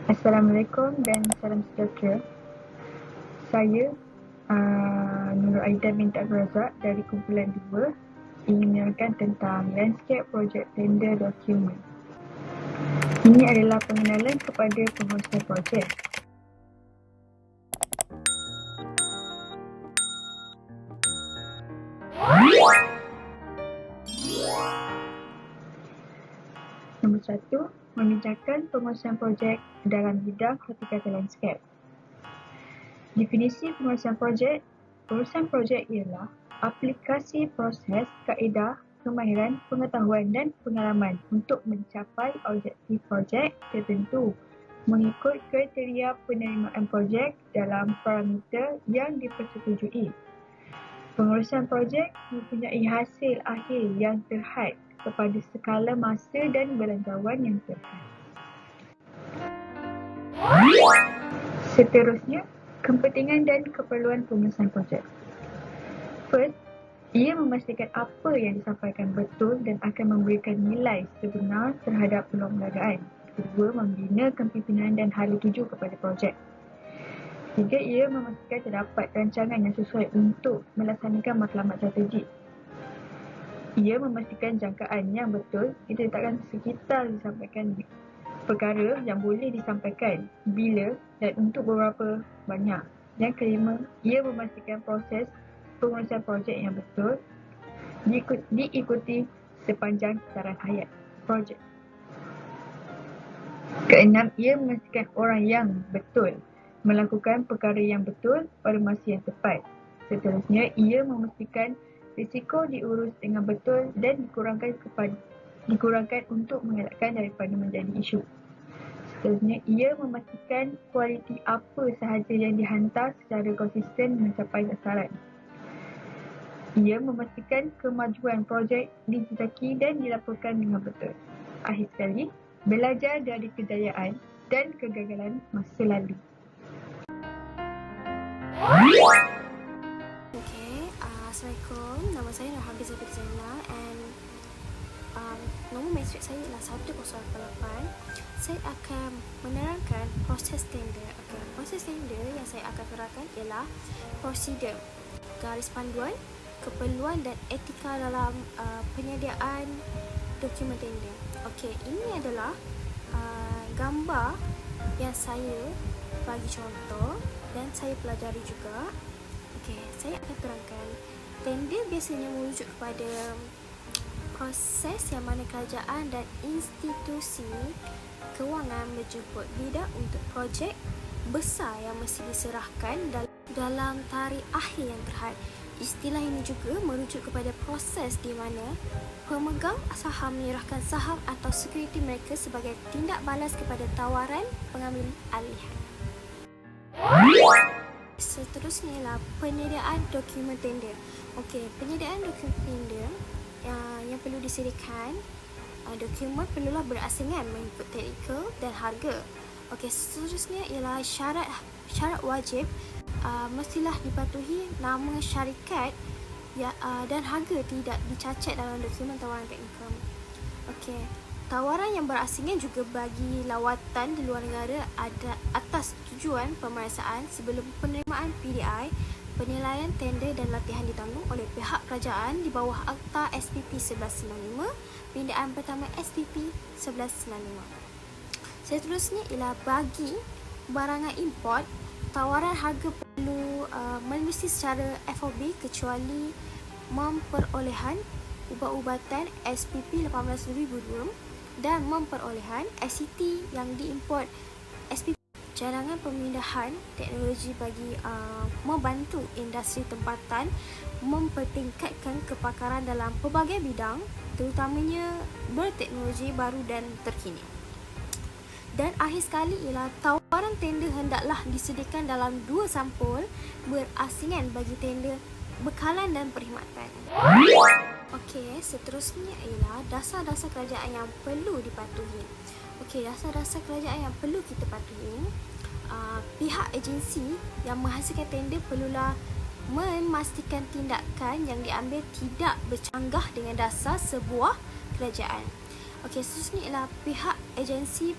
Assalamualaikum dan salam sejahtera. Saya Nurul Aida binti Abdul Razak dari kumpulan 2 ingin menerangkan tentang landscape projek tender dokumen. Ini adalah pengenalan kepada pengurusan projek. Nombor 1, membincangkan pengurusan projek dalam bidang hortikultur landscape. Definisi pengurusan projek. Pengurusan projek ialah aplikasi proses, kaedah, kemahiran, pengetahuan dan pengalaman untuk mencapai objektif projek tertentu mengikut kriteria penerimaan projek dalam parameter yang dipersetujui. Pengurusan projek mempunyai hasil akhir yang terhad kepada skala masa dan belanjawan yang terhad. Seterusnya, kepentingan dan keperluan pengurusan projek. First, ia memastikan apa yang disampaikan betul dan akan memberikan nilai sebenar terhadap peluang perniagaan. Kedua, membina kepimpinan dan hala tuju kepada projek. Tiga, ia memastikan terdapat rancangan yang sesuai untuk melaksanakan matlamat strategik. Ia memastikan jangkaan yang betul ditetapkan sekitar disampaikan perkara yang boleh disampaikan, bila dan untuk beberapa banyak. Yang kelima, ia memastikan proses pengurusan projek yang betul diikuti sepanjang kesaran hayat projek. Keenam, ia memastikan orang yang betul melakukan perkara yang betul pada masa yang tepat. Seterusnya, ia memastikan risiko diurus dengan betul dan dikurangkan untuk mengelakkan daripada menjadi isu. Seterusnya, ia memastikan kualiti apa sahaja yang dihantar secara konsisten mencapai sasaran. Ia memastikan kemajuan projek dijejaki dan dilaporkan dengan betul. Akhir sekali, belajar dari kejayaan dan kegagalan masa lalu. Assalamualaikum. Nama saya Nurhabiz Zabir Zainal and nombor matrik saya ialah 1088. Saya akan menerangkan proses tender. Proses tender yang saya akan terangkan ialah prosedur, garis panduan, keperluan dan etika dalam penyediaan dokumen tender. Ini adalah gambar yang saya bagi contoh dan saya pelajari juga. Saya akan terangkan. Tender biasanya merujuk kepada proses yang mana kerajaan dan institusi kewangan menjemput bidang untuk projek besar yang mesti diserahkan dalam tarikh akhir yang terhad. Istilah ini juga merujuk kepada proses di mana pemegang saham menyerahkan saham atau sekuriti mereka sebagai tindak balas kepada tawaran pengambil alihan. Seterusnya ialah penyediaan dokumen tender. Penyediaan dokumen tender yang perlu disediakan, dokumen perlulah berasingan mengikut teknikal dan harga. Seterusnya ialah syarat wajib, mestilah dipatuhi nama syarikat dan harga tidak dicacat dalam dokumen tawaran teknikal. Tawaran yang berasingan juga bagi lawatan di luar negara ada atas tujuan pemeriksaan sebelum penerimaan PDI, penilaian tender dan latihan ditanggung oleh pihak kerajaan di bawah Akta SPP 1195, pindaan pertama SPP 1195. Seterusnya ialah bagi barangan import, tawaran harga perlu menemesti secara FOB kecuali memperolehan ubat-ubatan SPP 18/2002 dan memperolehan SCT yang diimport SPP. Cadangan pemindahan teknologi bagi membantu industri tempatan mempertingkatkan kepakaran dalam pelbagai bidang, terutamanya berteknologi baru dan terkini. Dan akhir sekali ialah tawaran tender hendaklah disediakan dalam 2 sampul berasingan bagi tender bekalan dan perkhidmatan. Seterusnya ialah dasar-dasar kerajaan yang perlu dipatuhi. Dasar-dasar kerajaan yang perlu kita patuhi. Pihak agensi yang menghasilkan tender perlulah memastikan tindakan yang diambil tidak bercanggah dengan dasar sebuah kerajaan. Okey, seterusnya ialah pihak agensi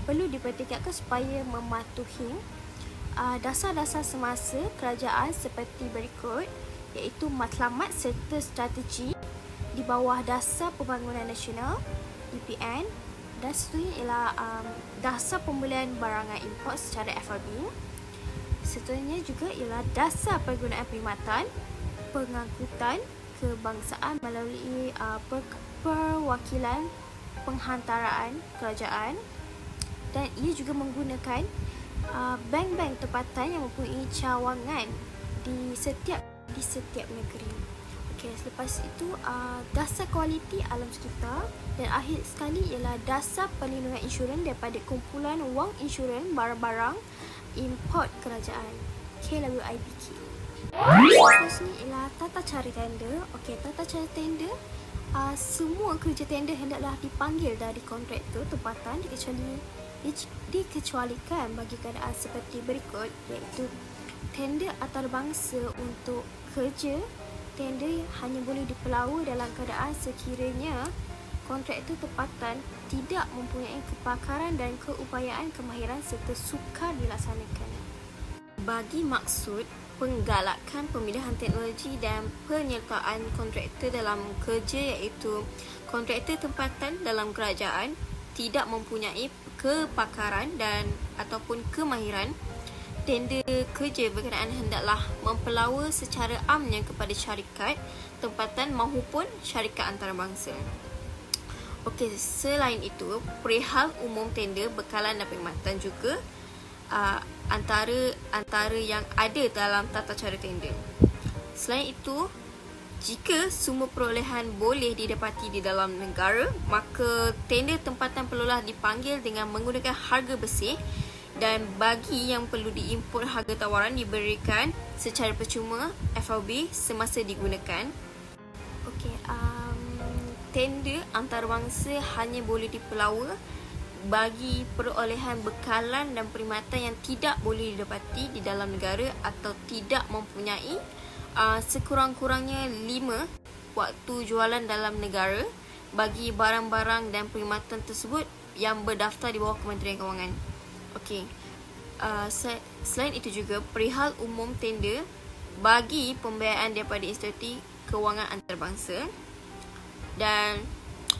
perlu dipertingkatkan supaya mematuhi dasar-dasar semasa kerajaan seperti berikut, iaitu matlamat serta strategi di bawah Dasar Pembangunan Nasional DPN, dan seterusnya ialah dasar pembelian barangan import secara FRB. Seterusnya juga ialah dasar penggunaan perkhidmatan pengangkutan kebangsaan melalui perwakilan penghantaraan kerajaan, dan ia juga menggunakan bank-bank tempatan yang mempunyai cawangan di setiap negeri. Okey, selepas itu dasar kualiti alam sekitar, dan akhir sekali ialah dasar perlindungan insurans daripada kumpulan wang insurans barang-barang import kerajaan, KWIBK. Seterusnya ialah tata cara tender. Okey, tata cara tender, semua kerja tender hendaklah dipanggil dari kontraktor tempatan dikecualikan bagi keadaan seperti berikut, iaitu tender antarabangsa. Untuk kerja tender hanya boleh dipelawa dalam keadaan sekiranya kontraktor tempatan tidak mempunyai kepakaran dan keupayaan kemahiran serta sukar dilaksanakan. Bagi maksud penggalakan pemindahan teknologi dan penyertaan kontraktor dalam kerja, iaitu kontraktor tempatan dalam kerajaan tidak mempunyai kepakaran dan ataupun kemahiran, tender kerja berkenaan hendaklah mempelawa secara amnya kepada syarikat tempatan maupun syarikat antarabangsa. Okey, selain itu, perihal umum tender bekalan dan perkhidmatan juga antara yang ada dalam tata cara tender. Selain itu, jika semua perolehan boleh didapati di dalam negara, maka tender tempatan perlulah dipanggil dengan menggunakan harga bersih, dan bagi yang perlu diimport, harga tawaran diberikan secara percuma FRB semasa digunakan. Okey, tender antarabangsa hanya boleh dipelawa bagi perolehan bekalan dan perkhidmatan yang tidak boleh didapati di dalam negara atau tidak mempunyai sekurang-kurangnya 5 waktu jualan dalam negara bagi barang-barang dan perkhidmatan tersebut yang berdaftar di bawah Kementerian Kewangan. Okey, selain itu juga perihal umum tender bagi pembiayaan daripada institusi kewangan antarabangsa, dan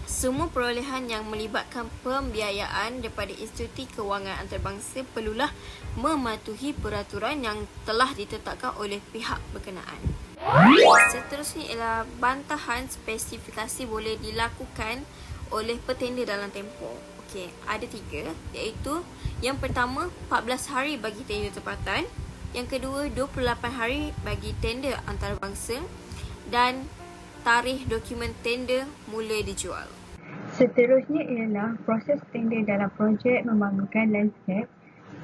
semua perolehan yang melibatkan pembiayaan daripada institusi kewangan antarabangsa perlulah mematuhi peraturan yang telah ditetapkan oleh pihak berkenaan. Seterusnya ialah bantahan spesifikasi boleh dilakukan oleh petender dalam tempoh. Okey, ada 3, iaitu yang pertama 14 hari bagi tender tempatan, yang kedua 28 hari bagi tender antarabangsa, dan tarikh dokumen tender mula dijual. Seterusnya ialah proses tender dalam projek membangunkan landscape.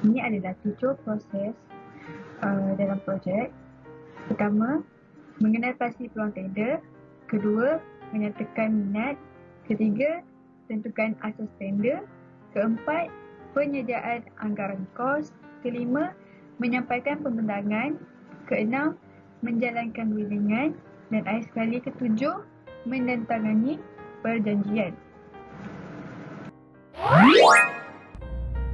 Ini adalah 7 proses dalam projek. Pertama, mengenal pasti peluang tender. Kedua, menyatakan minat. Ketiga, tentukan asas tender. Keempat, penyediaan anggaran kos. Kelima, menyampaikan pembentangan. Keenam, menjalankan bilangan. Dan akhir sekali ketujuh, menandatangani perjanjian.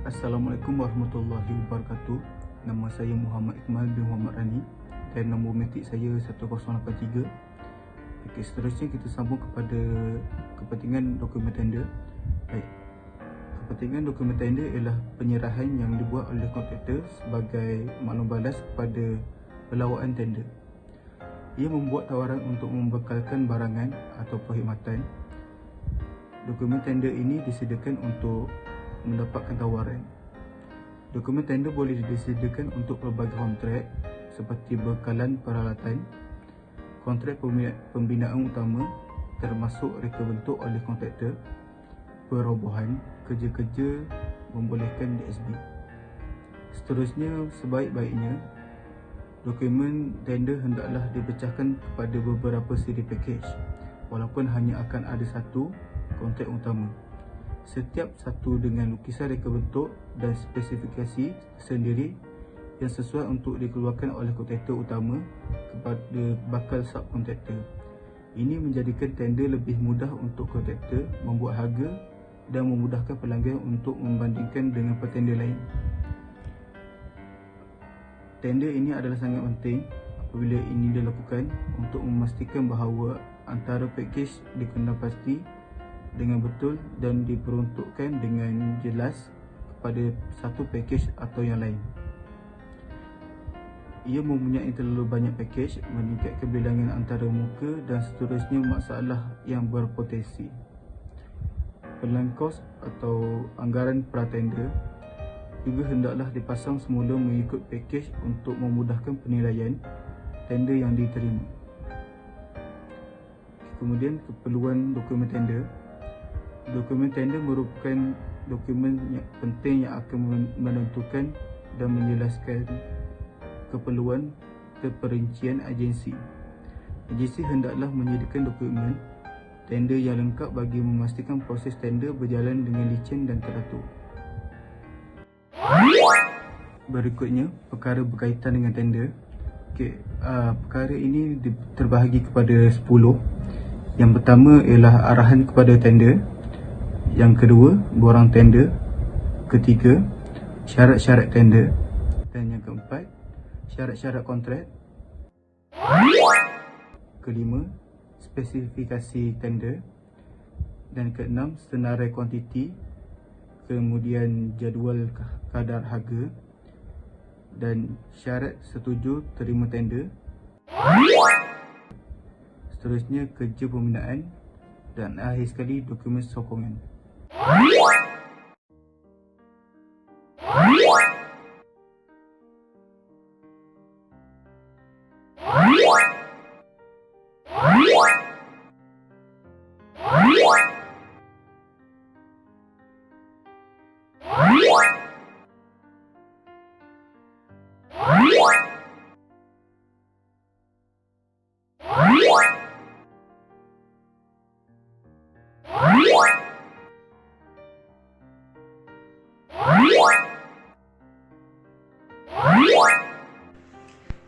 Assalamualaikum warahmatullahi wabarakatuh. Nama saya Muhammad Iqmal bin Muhammad Rani dan nombor metrik saya 1083. Okey, seterusnya kita sambung kepada kepentingan dokumen tender. Baik. Kepentingan dokumen tender ialah penyerahan yang dibuat oleh kontraktor sebagai maklum balas kepada pelawaan tender. Ia membuat tawaran untuk membekalkan barangan atau perkhidmatan. Dokumen tender ini disediakan untuk mendapatkan tawaran. Dokumen tender boleh disediakan untuk pelbagai kontrak seperti bekalan peralatan, kontrak pembinaan utama termasuk reka bentuk oleh kontraktor, perobohan, kerja-kerja membolehkan DSB. Seterusnya, sebaik-baiknya dokumen tender hendaklah dipecahkan kepada beberapa siri package walaupun hanya akan ada satu kontrak utama. Setiap satu dengan lukisan reka bentuk dan spesifikasi sendiri yang sesuai untuk dikeluarkan oleh kontraktor utama kepada bakal subkontraktor. Ini menjadikan tender lebih mudah untuk kontraktor membuat harga dan memudahkan pelanggan untuk membandingkan dengan petender lain. Tender ini adalah sangat penting apabila ini dilakukan untuk memastikan bahawa antara pakej dikenal pasti dengan betul dan diperuntukkan dengan jelas kepada satu pakej atau yang lain. Ia mempunyai terlalu banyak pakej, meningkatkan bilangan antara muka dan seterusnya masalah yang berpotensi. Pelan kos atau anggaran pra-tender juga hendaklah dipasang semula mengikut pakej untuk memudahkan penilaian tender yang diterima. Kemudian keperluan dokumen tender. Dokumen tender merupakan dokumen yang penting yang akan menentukan dan menjelaskan keperluan keperincian agensi. Agensi hendaklah menyediakan dokumen tender yang lengkap bagi memastikan proses tender berjalan dengan licin dan teratur. Berikutnya, perkara berkaitan dengan tender. Perkara ini terbahagi kepada 10. Yang pertama ialah arahan kepada tender. Yang kedua, borang tender. Ketiga, syarat-syarat tender. Dan yang keempat, syarat-syarat kontrak. Kelima, spesifikasi tender. Dan keenam, senarai kuantiti. Kemudian jadual kadar harga. Dan syarat setuju terima tender. Seterusnya, kerja pembinaan. Dan akhir sekali, dokumen sokongan.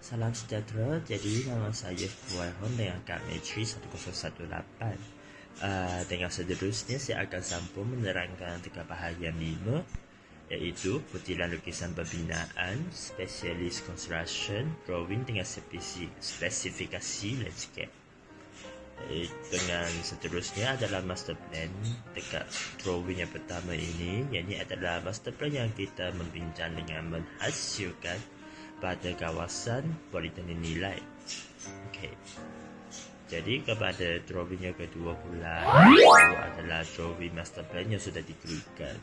Salam sejahtera, jadi nama saya Fuai Hon dengan kad Matri 1018. Dengan seterusnya saya akan sambung menerangkan tiga bahagian 5, iaitu butiran lukisan pembinaan, specialist construction, drawing dengan spesifikasi landscape. Dengan seterusnya adalah master plan. Dekat drawing yang pertama ini, yang ini adalah master plan yang kita membincang dengan menghasilkan pada kawasan boleh nilai. Okey. Jadi kepada drawing yang kedua pula, itu adalah drawing master plan yang sudah dikeluarkan.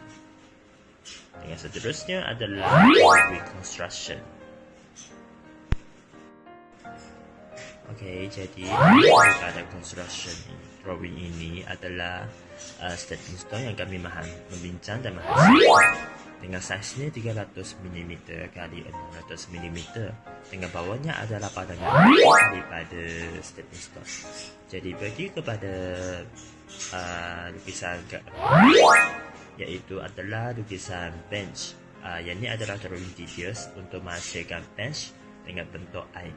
Yang seterusnya adalah drawing construction. Okey, jadi pada construction drawing ini adalah stepping stone yang kami membincang dan menghasilkan. Dengan saiznya 300mm kali 600mm. Dengan bawahnya adalah padangan daripada stepping stone. Jadi bagi kepada lukisan iaitu adalah lukisan bench. Yang ini adalah drawing details untuk menghasilkan bench dengan bentuk ain.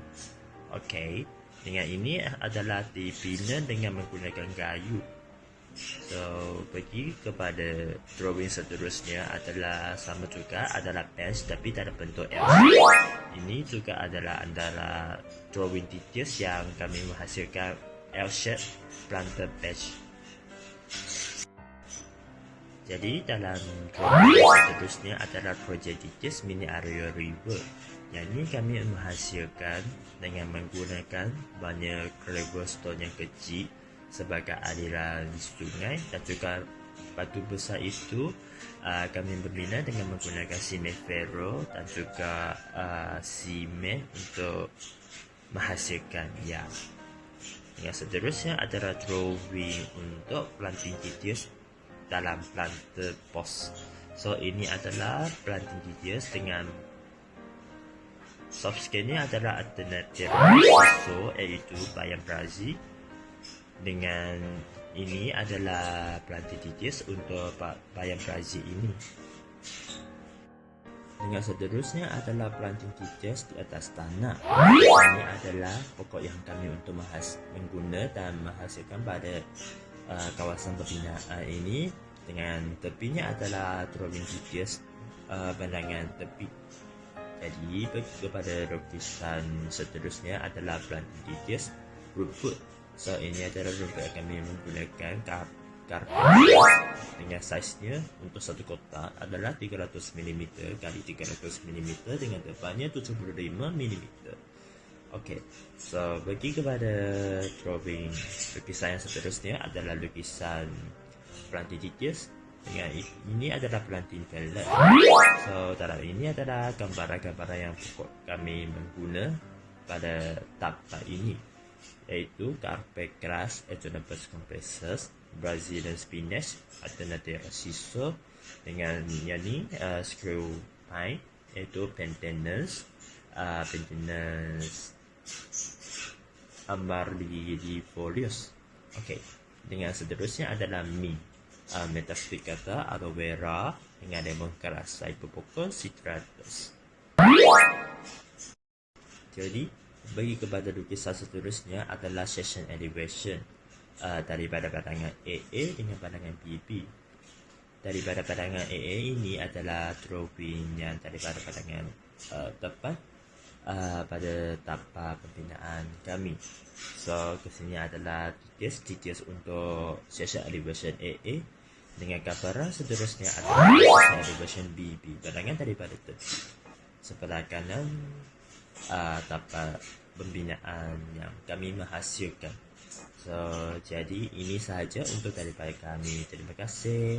Okey, dengan ini adalah dibina dengan menggunakan kayu. So, pergi kepada drawing seterusnya adalah sama juga, adalah bench tapi dalam bentuk L. Ini juga adalah antara drawing details yang kami menghasilkan L-shape planter bench. Jadi dalam drawing seterusnya adalah project details mini area river. Yang ini kami menghasilkan dengan menggunakan banyak cobblestone yang kecil sebagai aliran sungai, dan juga batu besar itu kami membina dengan menggunakan simen ferro dan juga simen untuk menghasilkan yang. Yang seterusnya adalah drawing untuk planting details dalam planter post. So ini adalah planting details dengan soft scale ni adalah alternatif so, iaitu bayam Brazil. Dengan ini adalah planting details untuk bayam Brazil ini. Dengan seterusnya adalah planting details di atas tanah. Ini adalah pokok yang kami untuk mengguna dan menghasilkan pada kawasan pembinaan ini. Dengan tepinya adalah drawing details pandangan tepi. Jadi kepada lukisan seterusnya adalah planting details rumput. So ini adalah rumput yang kami menggunakan karpet dengan saiznya untuk satu kotak adalah 300mm kali 300mm dengan tebalnya 75mm. Okey, so bagi kepada drawing lukisan yang seterusnya adalah lukisan planting details. Dengan ini adalah planting palette. So dalam ini adalah gambaran-gambaran yang pokok kami mengguna pada tapak ini, iaitu carpet grass, Echinopus compressors, Brazilian spinach, alternative scissor, dengan yang ni screw pine, iaitu Pentanus amarylifolius. Okey, dengan seterusnya adalah Metasticata aloe vera dengan lemongrass, Cyphopocus citratus. Jadi bagi kepada lukisan seterusnya adalah section elevation daripada pandangan AA dengan pandangan BB. Daripada pandangan AA ini adalah drawing yang daripada pandangan tepat pada tapak pembinaan kami. So kesini adalah details untuk section elevation AA. Dengan gambaran seterusnya adalah section elevation BB, pandangan daripada tepi sebelah kanan tapak pembinaan yang kami menghasilkan. So jadi ini sahaja untuk daripada kami. Terima kasih.